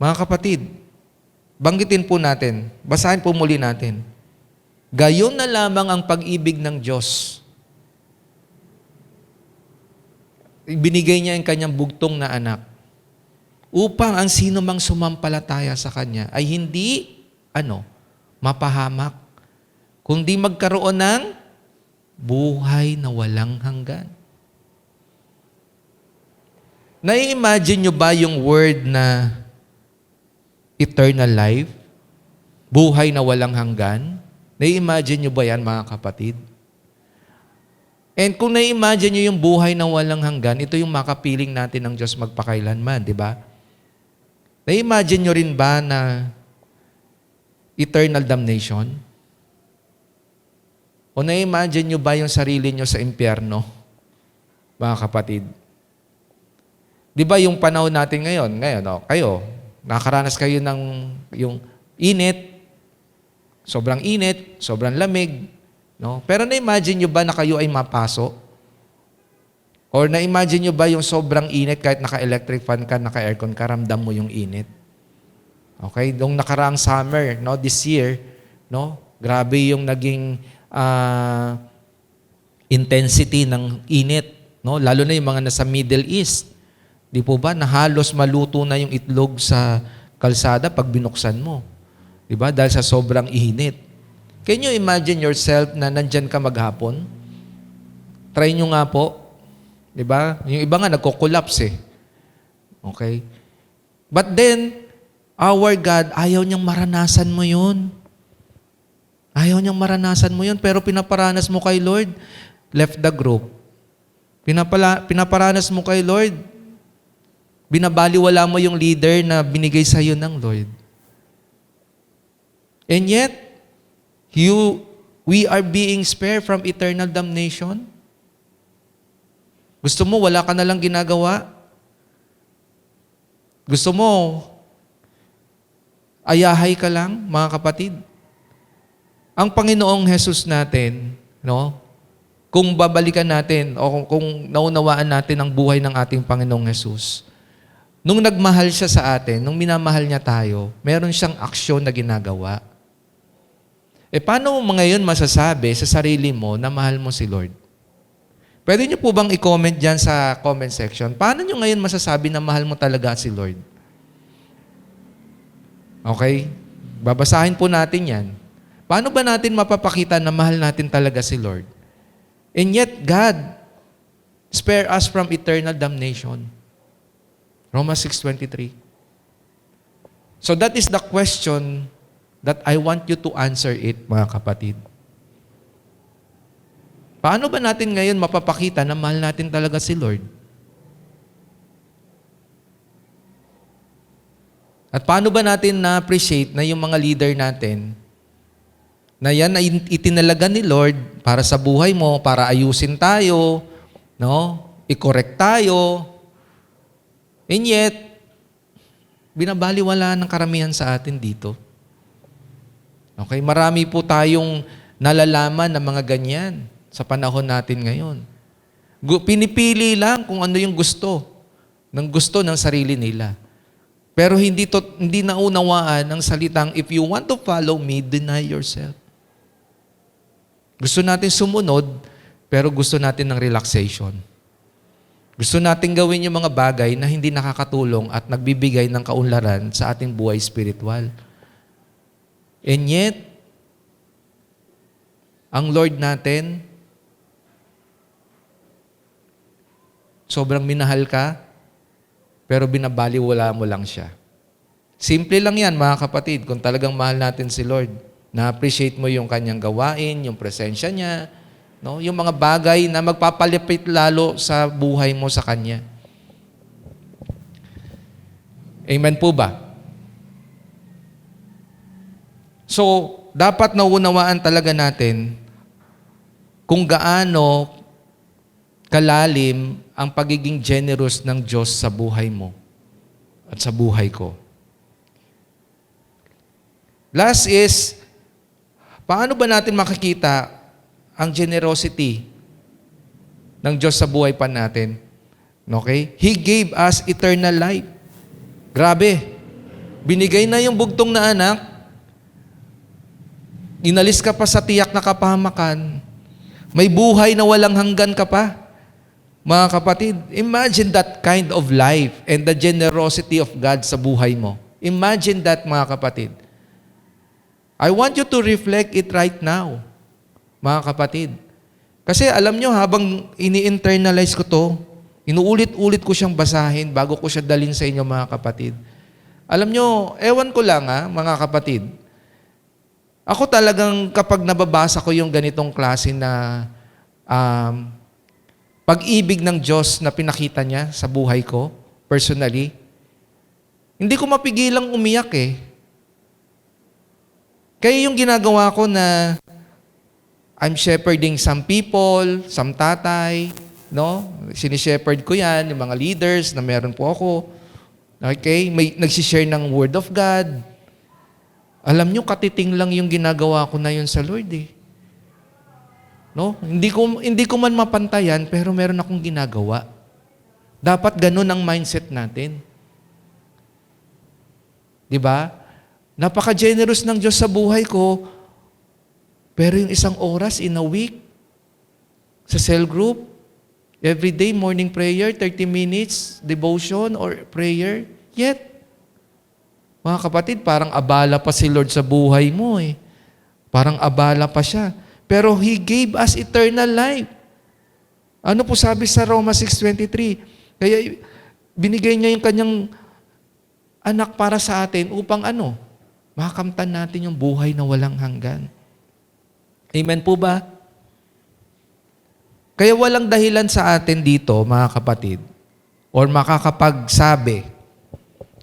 Mga kapatid, banggitin po natin, basahin po muli natin. Gayon na lamang ang pag-ibig ng Diyos. Ibinigay niya ang kanyang bugtong na anak upang ang sino mang sumampalataya sa kanya ay hindi, mapahamak, kundi magkaroon ng buhay na walang hanggan. Nai-imagine nyo ba yung word na eternal life? Buhay na walang hanggan? Nai-imagine nyo ba yan, mga kapatid? And kung nai-imagine nyo yung buhay na walang hanggan, ito yung makapiling natin ng Diyos magpakailanman, di ba? Nai-imagine nyo rin ba na eternal damnation? O na-imagine nyo ba yung sarili nyo sa impyerno, mga kapatid? Di ba yung panahon natin ngayon, kayo, nakaranas kayo ng yung init, sobrang lamig, no? Pero na-imagine nyo ba na kayo ay mapaso? Or na-imagine nyo ba yung sobrang init kahit naka-electric fan ka, naka-aircon ka, ramdam mo yung init? Okay, nung nakaraang summer, no, this year, no, grabe yung naging intensity ng init, no, lalo na yung mga nasa Middle East. Di po ba, na halos maluto na yung itlog sa kalsada pag binuksan mo. Di ba? Dahil sa sobrang init. Can you imagine yourself na nandyan ka maghapon? Try nyo nga po. Di ba? Yung iba nga nagko-collapse eh. Okay? But then, our God, ayaw niyang maranasan mo yun. Ayaw niyang maranasan mo yun, pero pinaparanas mo kay Lord, left the group. Pinaparanas mo kay Lord, binabaliwala mo yung leader na binigay sa iyo ng Lord. And yet, we are being spared from eternal damnation. Gusto mo, wala ka na lang ginagawa? Gusto mo, ayahay ka lang, mga kapatid? Ang Panginoong Jesus natin, no, kung babalikan natin o kung naunawaan natin ang buhay ng ating Panginoong Jesus, nung nagmahal siya sa atin, nung minamahal niya tayo, meron siyang aksyon na ginagawa. Paano mo ngayon masasabi sa sarili mo na mahal mo si Lord? Pwede niyo po bang i-comment dyan sa comment section? Paano niyo ngayon masasabi na mahal mo talaga si Lord? Okay? Babasahin po natin yan. Paano ba natin mapapakita na mahal natin talaga si Lord? And yet, God spare us from eternal damnation. Romans 6:23. So that is the question that I want you to answer it, mga kapatid. Paano ba natin ngayon mapapakita na mahal natin talaga si Lord? At paano ba natin na-appreciate na yung mga leader natin, na yan ay itinalaga ni Lord para sa buhay mo, para ayusin tayo, no? I-correct tayo. And yet, binabaliwala ng karamihan sa atin dito. Okay, marami po tayong nalalaman ng mga ganyan sa panahon natin ngayon. Pinipili lang kung ano yung gusto ng sarili nila. Pero hindi naunawaan ang salitang, if you want to follow me, deny yourself. Gusto natin sumunod, pero gusto natin ng relaxation. Gusto natin gawin yung mga bagay na hindi nakakatulong at nagbibigay ng kaunlaran sa ating buhay spiritual. And yet, ang Lord natin, sobrang minahal ka, pero binabaliwala mo lang siya. Simple lang yan, mga kapatid, kung talagang mahal natin si Lord. Na-appreciate mo yung kanyang gawain, yung presensya niya, no? Yung mga bagay na magpapalipit lalo sa buhay mo sa Kanya. Amen po ba? So, dapat nauunawaan talaga natin kung gaano kalalim ang pagiging generous ng Diyos sa buhay mo at sa buhay ko. Last is, paano ba natin makikita ang generosity ng Diyos sa buhay pa natin? Okay? He gave us eternal life. Grabe. Binigay na yung bugtong na anak. Inalis ka pa sa tiyak na kapahamakan. May buhay na walang hanggan ka pa. Mga kapatid, imagine that kind of life and the generosity of God sa buhay mo. Imagine that, mga kapatid. I want you to reflect it right now, mga kapatid. Kasi alam nyo, habang ini-internalize ko to, inuulit-ulit ko siyang basahin bago ko siya dalhin sa inyo, mga kapatid. Alam nyo, ewan ko lang mga kapatid. Ako talagang kapag nababasa ko yung ganitong klase na pag-ibig ng Diyos na pinakita niya sa buhay ko, personally, hindi ko mapigilang umiyak eh. Kaya yung ginagawa ko na I'm shepherding some people, some tatay, no? Sinishepherd ko yan, yung mga leaders na meron po ako. Okay? May nagsishare ng Word of God. Alam nyo, katiting lang yung ginagawa ko na yun sa Lord eh. No? Hindi ko man mapantayan, pero meron akong ginagawa. Dapat ganun ang mindset natin. Di ba? Napaka-generous ng Diyos sa buhay ko, pero yung isang oras in a week, sa cell group, every day, morning prayer, 30 minutes, devotion or prayer, yet, mga kapatid, parang abala pa si Lord sa buhay mo eh. Parang abala pa siya. Pero He gave us eternal life. Ano po sabi sa Romans 6:23? Kaya binigay niya yung kanyang anak para sa atin upang ano? Makamtan natin yung buhay na walang hanggan. Amen po ba? Kaya walang dahilan sa atin dito, mga kapatid, or makakapagsabi,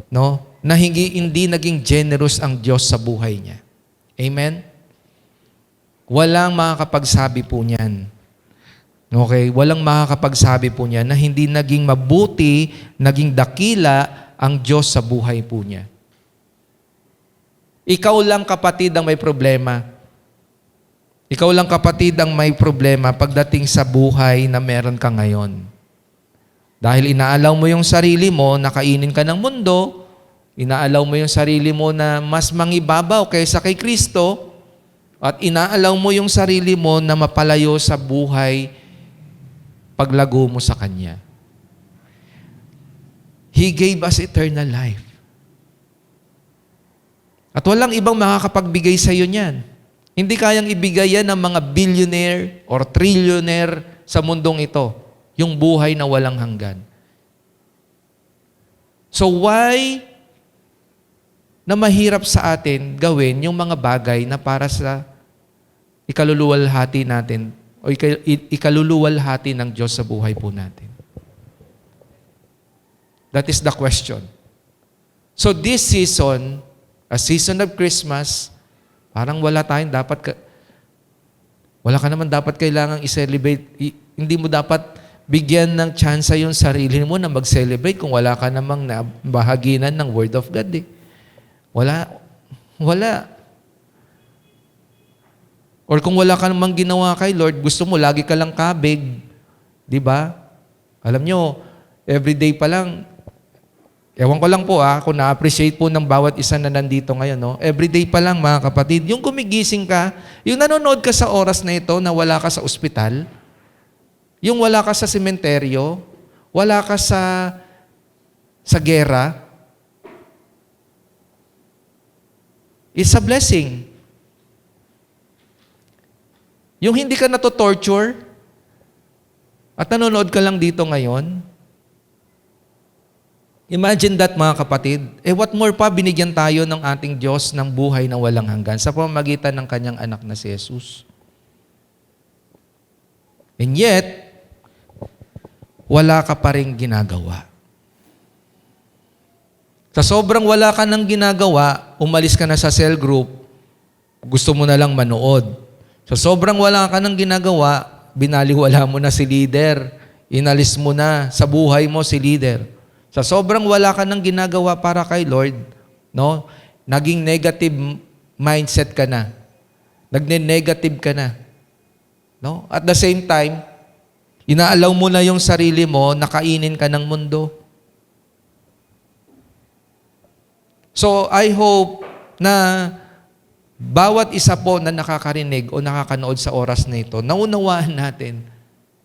no, na hindi naging generous ang Diyos sa buhay niya. Amen? Walang makakapagsabi po niyan. Okay? Walang makakapagsabi po niyan na hindi naging mabuti, naging dakila ang Diyos sa buhay po niya. Ikaw lang, kapatid, ang may problema. Ikaw lang kapatid ang may problema pagdating sa buhay na meron ka ngayon. Dahil inaalaw mo yung sarili mo na kainin ka ng mundo, inaalaw mo yung sarili mo na mas mangibabaw kaysa kay Kristo, at inaalaw mo yung sarili mo na mapalayo sa buhay paglago mo sa Kanya. He gave us eternal life. At walang ibang makakapagbigay sa iyo niyan. Hindi kayang ibigay yan ng mga billionaire or trillionaire sa mundong ito. Yung buhay na walang hanggan. So why na mahirap sa atin gawin yung mga bagay na para sa ikaluluwalhati natin o ikaluluwalhati ng Diyos sa buhay po natin? That is the question. So this season, a season of Christmas, parang wala ka naman dapat kailangang i-celebrate. Hindi mo dapat bigyan ng tsansa yung sarili mo na mag-celebrate kung wala ka namang nabahaginan ng Word of God. Wala. Or kung wala ka namang ginawa kay Lord, gusto mo lagi ka lang kabig. Di ba? Alam nyo, everyday pa lang, ewan ko lang po kung na-appreciate po ng bawat isa na nandito ngayon. No? Everyday pa lang mga kapatid, yung gumigising ka, yung nanonood ka sa oras na ito na wala ka sa ospital, yung wala ka sa sementeryo, wala ka sa gera, it's a blessing. Yung hindi ka nato-torture at nanonood ka lang dito ngayon, imagine that mga kapatid. What more pa, binigyan tayo ng ating Diyos ng buhay na walang hanggan sa pamamagitan ng Kanyang anak na si Jesus. And yet, wala ka pa rin ginagawa. Sa sobrang wala ka nang ginagawa, umalis ka na sa cell group, gusto mo na lang manood. Sa sobrang wala ka nang ginagawa, binaliwala mo na si leader, inalis mo na sa buhay mo si leader. Sa sobrang wala ka nang ginagawa para kay Lord, no? Naging negative mindset ka na. Nagne-negative ka na. No? At the same time, inaalaw mo na yung sarili mo na kainin ka ng mundo. So, I hope na bawat isa po na nakakarinig o nakakanood sa oras na ito, naunawaan natin,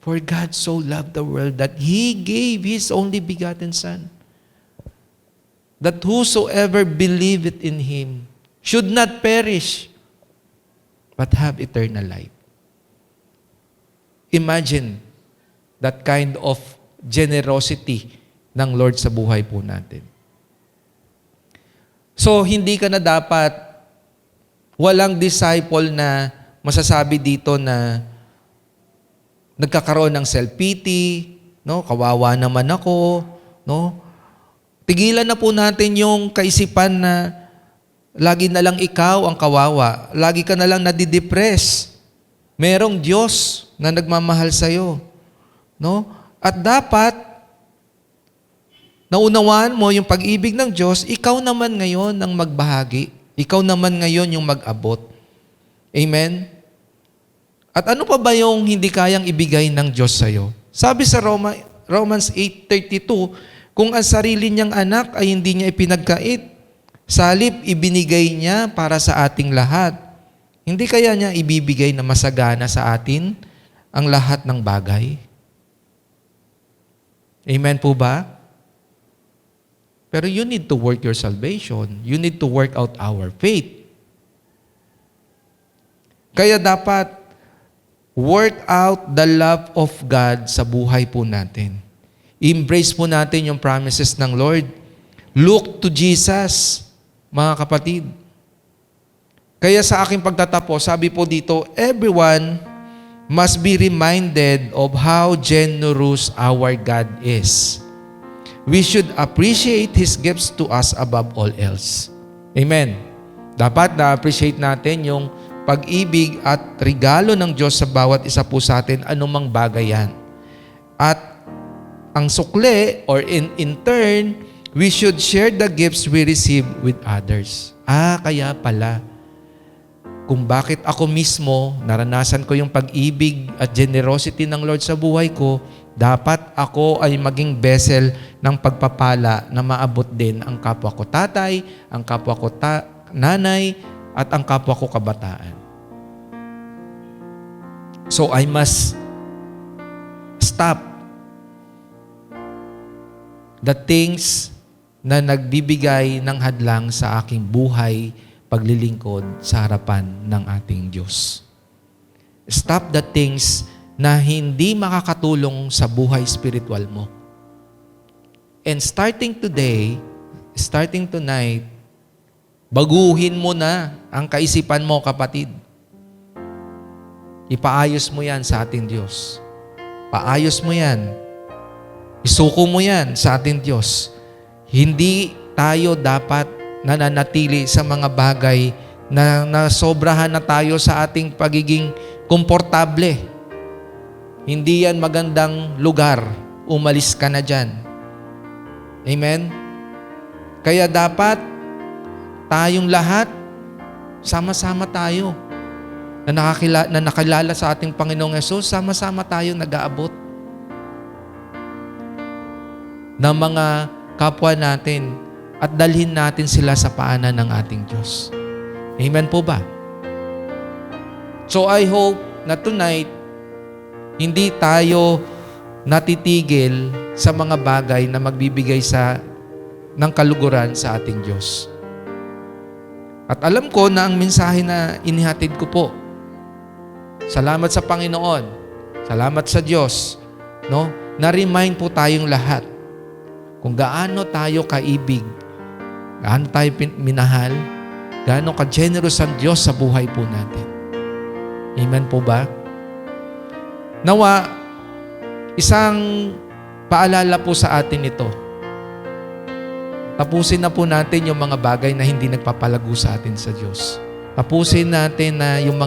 for God so loved the world that He gave His only begotten Son, that whosoever believeth in Him should not perish, but have eternal life. Imagine that kind of generosity ng Lord sa buhay po natin. So, hindi ka na dapat, walang disciple na masasabi dito na nagkakaroon ng self-pity, no? Kawawa naman ako, no? Tigilan na po natin yung kaisipan na lagi na lang ikaw ang kawawa, lagi ka na lang nadidepress. Merong Diyos na nagmamahal sa'yo. No? At dapat, naunawaan mo yung pag-ibig ng Diyos, ikaw naman ngayon ang magbahagi. Ikaw naman ngayon yung mag-abot. Amen? At ano pa ba yung hindi kayang ibigay ng Diyos sa'yo? Sabi sa Romans 8:32, kung ang sarili niyang anak ay hindi niya ipinagkait, sa halip ibinigay niya para sa ating lahat, hindi kaya niya ibibigay na masagana sa atin ang lahat ng bagay? Amen po ba? Pero you need to work your salvation. You need to work out our faith. Kaya dapat work out the love of God sa buhay po natin. Embrace po natin yung promises ng Lord. Look to Jesus, mga kapatid. Kaya sa aking pagtatapos, sabi po dito, everyone must be reminded of how generous our God is. We should appreciate His gifts to us above all else. Amen. Dapat na-appreciate natin yung pag-ibig at regalo ng Diyos sa bawat isa po sa atin, anumang bagay yan. At ang sukle, or in turn, we should share the gifts we receive with others. Kaya pala, kung bakit ako mismo naranasan ko yung pag-ibig at generosity ng Lord sa buhay ko, dapat ako ay maging vessel ng pagpapala na maabot din ang kapwa ko tatay, ang kapwa ko nanay, at ang kapwa ko kabataan. So I must stop the things na nagbibigay ng hadlang sa aking buhay, paglilingkod sa harapan ng ating Diyos. Stop the things na hindi makakatulong sa buhay spiritual mo. And starting today, starting tonight, baguhin mo na ang kaisipan mo, kapatid. Ipaayos mo yan sa ating Diyos. Paayos mo yan. Isuko mo yan sa ating Diyos. Hindi tayo dapat nananatili sa mga bagay na nasobrahan na tayo sa ating pagiging komportable. Hindi yan magandang lugar. Umalis ka na dyan. Amen? Kaya dapat tayong lahat, sama-sama tayo na nakilala sa ating Panginoong Hesus, sama-sama tayo nag-aabot ng mga kapwa natin at dalhin natin sila sa paanan ng ating Diyos. Amen po ba? So I hope na tonight, hindi tayo natitigil sa mga bagay na magbibigay ng kaluguran sa ating Diyos. At alam ko na ang mensahe na inihatid ko po, salamat sa Panginoon, salamat sa Diyos, no? Na-remind po tayong lahat kung gaano tayo kaibig, gaano tayo minahal, gaano ka-generous ang Diyos sa buhay po natin. Amen po ba? Nawa, isang paalala po sa atin ito. Tapusin na po natin yung mga bagay na hindi nagpapalago sa atin sa Diyos. Tapusin natin na yung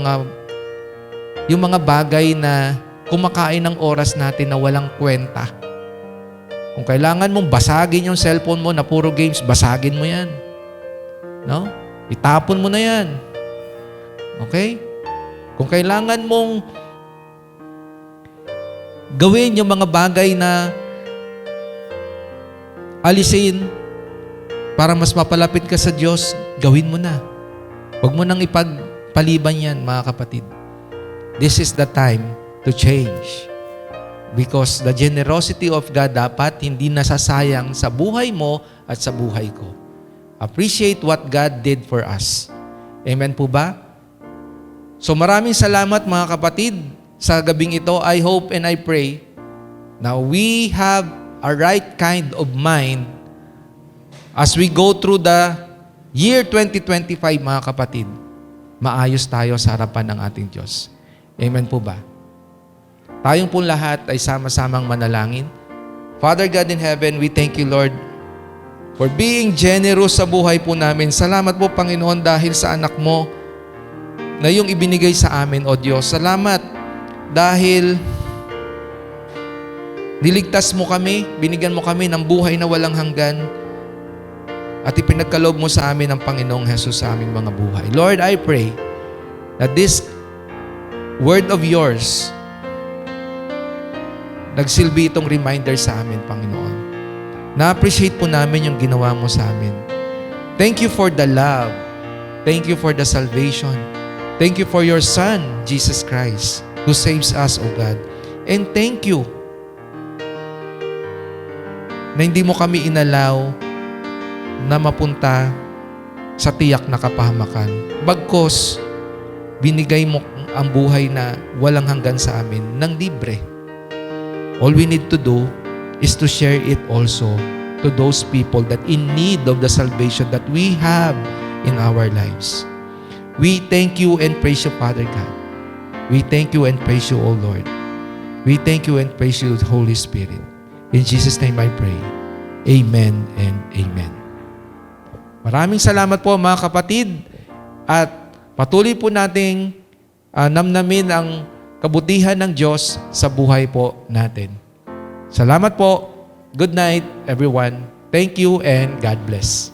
mga bagay na kumakain ng oras natin na walang kwenta. Kung kailangan mong basagin yung cellphone mo na puro games, basagin mo yan. No? Itapon mo na yan. Okay? Kung kailangan mong gawin yung mga bagay na alisin para mas mapalapit ka sa Diyos, gawin mo na. Huwag mo nang ipagpaliban yan, mga kapatid. This is the time to change. Because the generosity of God dapat hindi nasasayang sa buhay mo at sa buhay ko. Appreciate what God did for us. Amen po ba? So maraming salamat, mga kapatid, sa gabing ito. I hope and I pray na we have a right kind of mind as we go through the year 2025, mga kapatid. Maayos tayo sa harapan ng ating Diyos. Amen po ba? Tayong po lahat ay sama-samang manalangin. Father God in heaven, we thank you, Lord, for being generous sa buhay po namin. Salamat po, Panginoon, dahil sa anak mo na yung ibinigay sa amin, O Diyos. Salamat dahil niligtas mo kami, binigyan mo kami ng buhay na walang hanggan, at ipinagkaloob mo sa amin ang Panginoong Hesus sa aming mga buhay. Lord, I pray that this word of yours nagsilbi itong reminder sa amin, Panginoon. Na-appreciate po namin yung ginawa mo sa amin. Thank you for the love. Thank you for the salvation. Thank you for your Son, Jesus Christ, who saves us, O God. And thank you na hindi mo kami inalaw na mapunta sa tiyak na kapahamakan. Bagkos, binigay mo ang buhay na walang hanggan sa amin ng libre. All we need to do is to share it also to those people that in need of the salvation that we have in our lives. We thank you and praise you, Father God. We thank you and praise you, O Lord. We thank you and praise you, Holy Spirit. In Jesus' name I pray. Amen and amen. Maraming salamat po, mga kapatid, at patuloy po nating namnamin ang kabutihan ng Diyos sa buhay po natin. Salamat po. Good night, everyone. Thank you and God bless.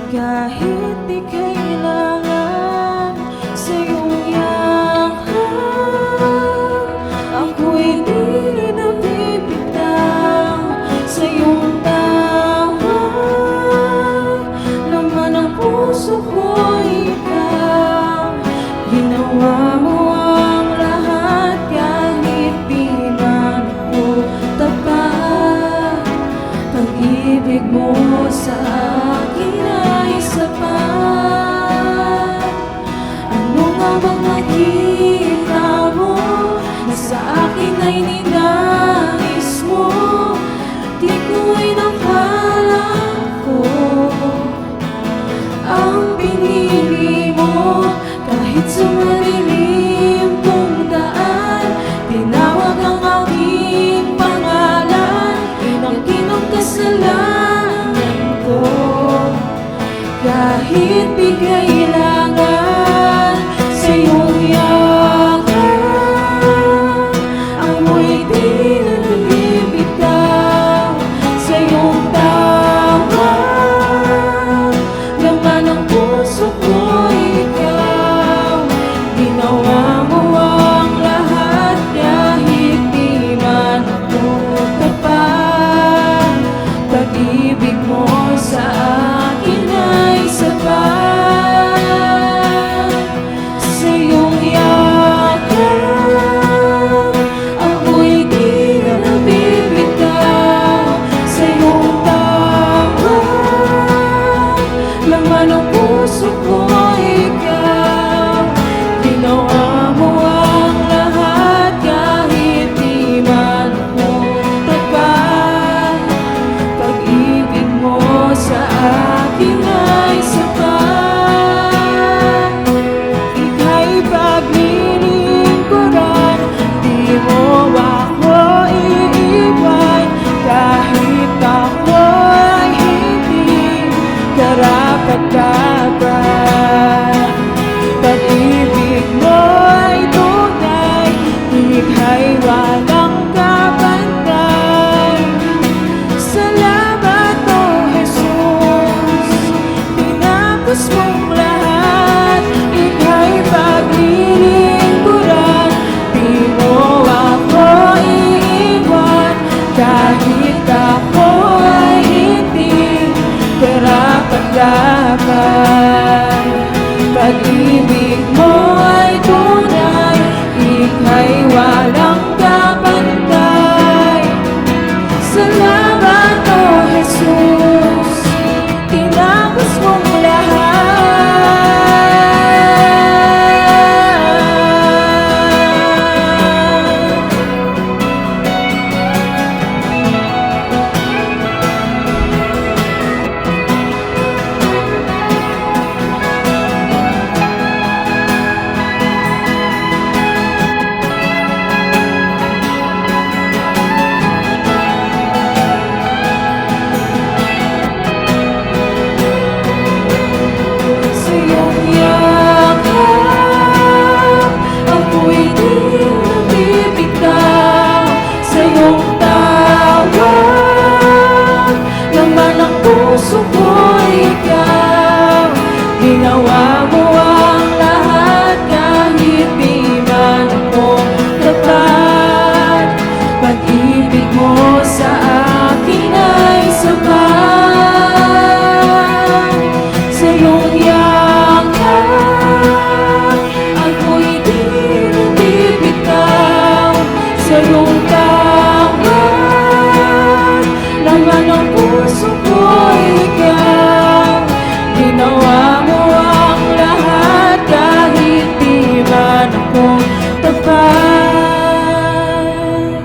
kahit di kailangan sa iyong yakap. Ako'y di nabibitaw sa iyong tawag. Laman ng puso ko ikaw, ginawa mo ang lahat kahit di man ako tapat. Pag-ibig mo sa akin ay sapat. Ano nga bang nakita mo na sa akin ay ninais mo? Di ko'y nakala ko ang pinili mo. Kahit sa madilim kong daan, tinawag ang aking pangalan. Inangkin ang kasalanan ko, kahit di kailangan sa iyong yakap. Ako'y di na nabibitaw sa iyong tawag. Laman ng puso ko ikaw, ginawa mo ang lahat kahit di man ako tapat. Pag-ibig mo sa akin ay sapat. Sa iyong yakap, ako'y di na nabibitaw sa iyong tawag. Laman ng puso ko ikaw, ginawa mo ang lahat kahit di man ako tapat. Pag-ibig mo sa akin ay sapat. Ika'y paglilingkuran, di mo ako iiwan. Kahit ako'y hindi karapat-dapat. Pag-ibig mo'y tunay, ika'y walang kapantay. Salamat, O Jesus, tinapos mong lahat. Ika'y paglilingkuran, di mo ako iiwan. Kahit ako'y hindi karapat-dapat. Pag-ibig mo ay tunay, ika'y walang kapantay. Salamat, O Jesus, tinapos mong lahat. Sa iyong yakap, ako'y di nabibitaw sa iyong tawag. Laman ng puso ko ikaw, ginawa mo ang lahat kahit di man ako tapat. Pag-ibig mo sa akin ay sapat. Sa iyong yakap, ako'y di nabibitaw sa iyong tawag. Laman ng puso ko ikaw, ginawa mo ang lahat kahit di man ako tapat.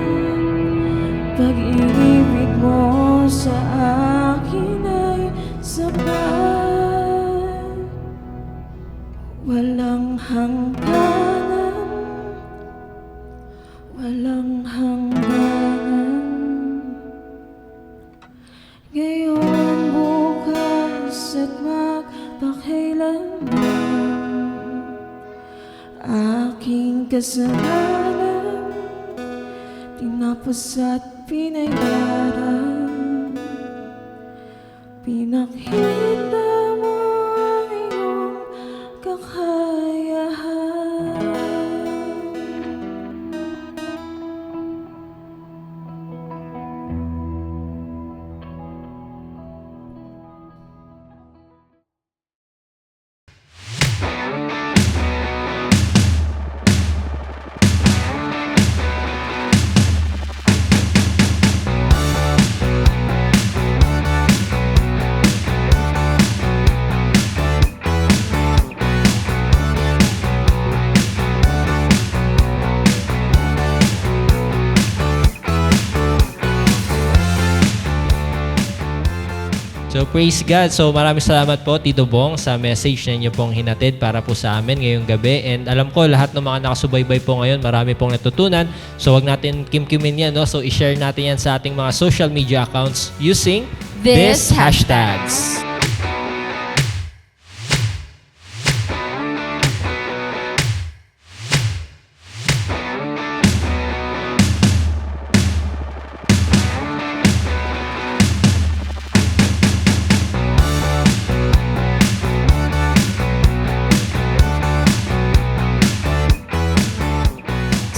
Pag-ibig mo sa akin ay sapat. Walang hangganan, walang hangganan. Ngayon, bukas at magpakailanman. Aking kasalanan, tinapos at pinayaran. Pinakita mo So praise God. So maraming salamat po Tito Bong sa message na inyo pong hinatid para po sa amin ngayong gabi. And alam ko lahat ng mga nakasubaybay po ngayon, marami pong natutunan. So wag natin kimkimin yan, no? So i-share natin yan sa ating mga social media accounts using This these hashtags.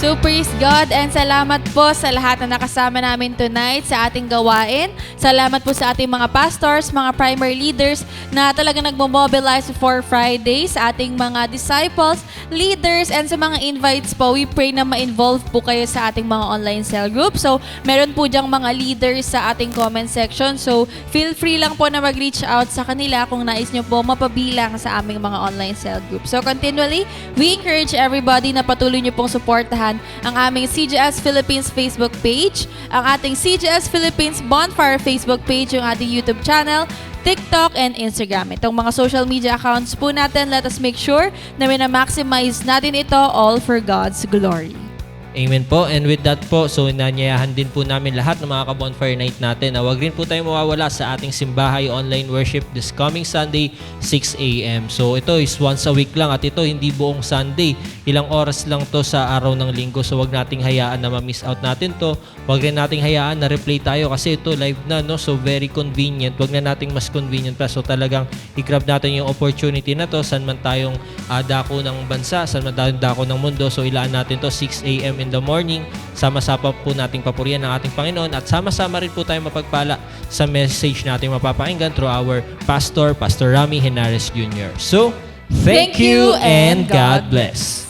So praise God and salamat po sa lahat na nakasama namin tonight sa ating gawain. Salamat po sa ating mga pastors, mga primary leaders na talaga nagmo-mobilize for Friday, sa ating mga disciples, leaders, and sa mga invites po. We pray na ma-involve po kayo sa ating mga online cell group. So meron po diyang mga leaders sa ating comment section. So feel free lang po na mag-reach out sa kanila kung nais nyo po mapabilang sa aming mga online cell group. So continually, we encourage everybody na patuloy nyo pong supportahan ang aming CGS Philippines Facebook page, ang ating CGS Philippines Bonfire Facebook page, yung ating YouTube channel, TikTok, and Instagram. Itong mga social media accounts po natin, let us make sure na maximize natin ito all for God's glory. Amen po. And with that po, so nanyayahan din po namin lahat ng mga ka-bonfire night natin na wag rin po tayo mawawala sa ating simbahay online worship this coming Sunday, 6 a.m. So ito is once a week lang at ito hindi buong Sunday. Ilang oras lang to sa araw ng linggo. So wag nating hayaan na ma-miss out natin to. Wag rin nating hayaan na replay tayo kasi ito live na, no? So very convenient. Wag na nating mas convenient pa. So talagang i-grab natin yung opportunity na to. Saan man tayong dako ng bansa, saan man tayong dako ng mundo. So ilaan natin to 6 a.m. in the morning. Sama-sama po nating papurihan ng ating Panginoon at sama-sama rin po tayo mapagpala sa message nating mapapakinggan through our Pastor Rami Henares Jr. So, thank you and God bless.